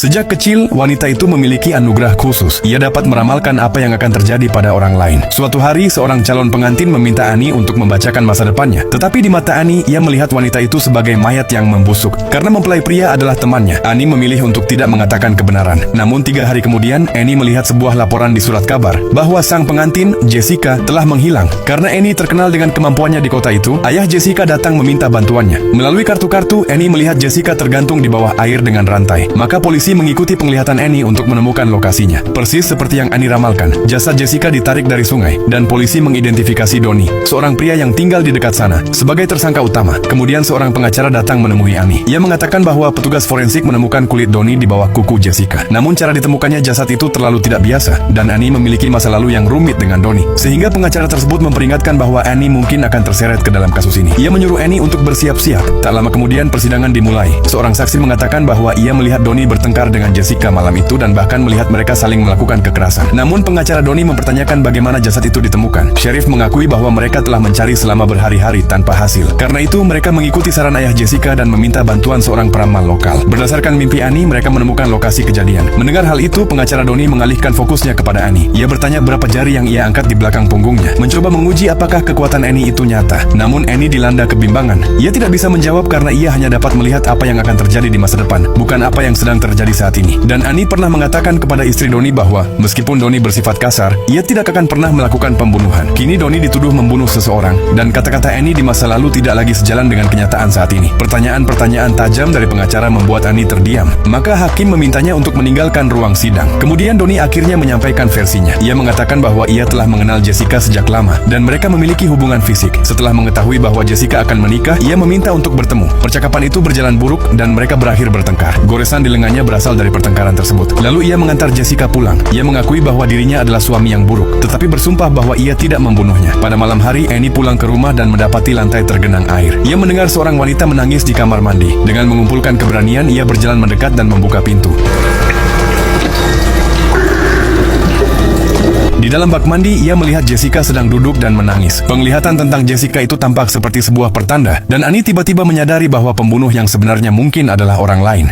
Sejak kecil, wanita itu memiliki anugerah khusus. Ia dapat meramalkan apa yang akan terjadi pada orang lain. Suatu hari, seorang calon pengantin meminta Annie untuk membacakan masa depannya. Tetapi di mata Annie, ia melihat wanita itu sebagai mayat yang membusuk. Karena mempelai pria adalah temannya, Annie memilih untuk tidak mengatakan kebenaran. Namun 3 hari kemudian, Annie melihat sebuah laporan di surat kabar bahwa sang pengantin, Jessica, telah menghilang. Karena Annie terkenal dengan kemampuannya di kota itu, ayah Jessica datang meminta bantuannya. Melalui kartu-kartu, Annie melihat Jessica tergantung di bawah air dengan rantai. Maka polisi mengikuti penglihatan Annie untuk menemukan lokasinya. Persis seperti yang Annie ramalkan, jasad Jessica ditarik dari sungai, dan polisi mengidentifikasi Donnie, seorang pria yang tinggal di dekat sana, sebagai tersangka utama. Kemudian seorang pengacara datang menemui Annie. Ia mengatakan bahwa petugas forensik menemukan kulit Donnie di bawah kuku Jessica. Namun cara ditemukannya jasad itu terlalu tidak biasa, dan Annie memiliki masa lalu yang rumit dengan Donnie. Sehingga pengacara tersebut memperingatkan bahwa Annie mungkin akan terseret ke dalam kasus ini. Ia menyuruh Annie untuk bersiap-siap. Tak lama kemudian persidangan dimulai. Seorang saksi mengatakan bahwa ia melihat Donnie bertengkar dengan Jessica malam itu dan bahkan melihat mereka saling melakukan kekerasan. Namun pengacara Donnie mempertanyakan bagaimana jasad itu ditemukan. Sheriff mengakui bahwa mereka telah mencari selama berhari-hari tanpa hasil. Karena itu mereka mengikuti saran ayah Jessica dan meminta bantuan seorang peramal lokal. Berdasarkan mimpi Annie, mereka menemukan lokasi kejadian. Mendengar hal itu, pengacara Donnie mengalihkan fokusnya kepada Annie. Ia bertanya berapa jari yang ia angkat di belakang punggungnya, mencoba menguji apakah kekuatan Annie itu nyata. Namun Annie dilanda kebimbangan. Ia tidak bisa menjawab karena ia hanya dapat melihat apa yang akan terjadi di masa depan, bukan apa yang sedang terjadi saat ini. Dan Annie pernah mengatakan kepada istri Donnie bahwa meskipun Donnie bersifat kasar, ia tidak akan pernah melakukan pembunuhan. Kini Donnie dituduh membunuh seseorang, dan kata-kata Annie di masa lalu tidak lagi sejalan dengan kenyataan saat ini. Pertanyaan-pertanyaan tajam dari pengacara membuat Annie terdiam. Maka hakim memintanya untuk meninggalkan ruang sidang. Kemudian Donnie akhirnya menyampaikan versinya. Ia mengatakan bahwa ia telah mengenal Jessica sejak lama, dan mereka memiliki hubungan fisik. Setelah mengetahui bahwa Jessica akan menikah, ia meminta untuk bertemu. Percakapan itu berjalan buruk, dan mereka berakhir bertengkar. Goresan di lengannya berasal dari pertengkaran tersebut. Lalu ia mengantar Jessica pulang. Ia mengakui bahwa dirinya adalah suami yang buruk, tetapi bersumpah bahwa ia tidak membunuhnya. Pada malam hari, Annie pulang ke rumah dan mendapati lantai tergenang air. Ia mendengar seorang wanita menangis di kamar mandi. Dengan mengumpulkan keberanian, ia berjalan mendekat dan membuka pintu. Di dalam bak mandi, ia melihat Jessica sedang duduk dan menangis. Penglihatan tentang Jessica itu tampak seperti sebuah pertanda, dan Annie tiba-tiba menyadari bahwa pembunuh yang sebenarnya mungkin adalah orang lain.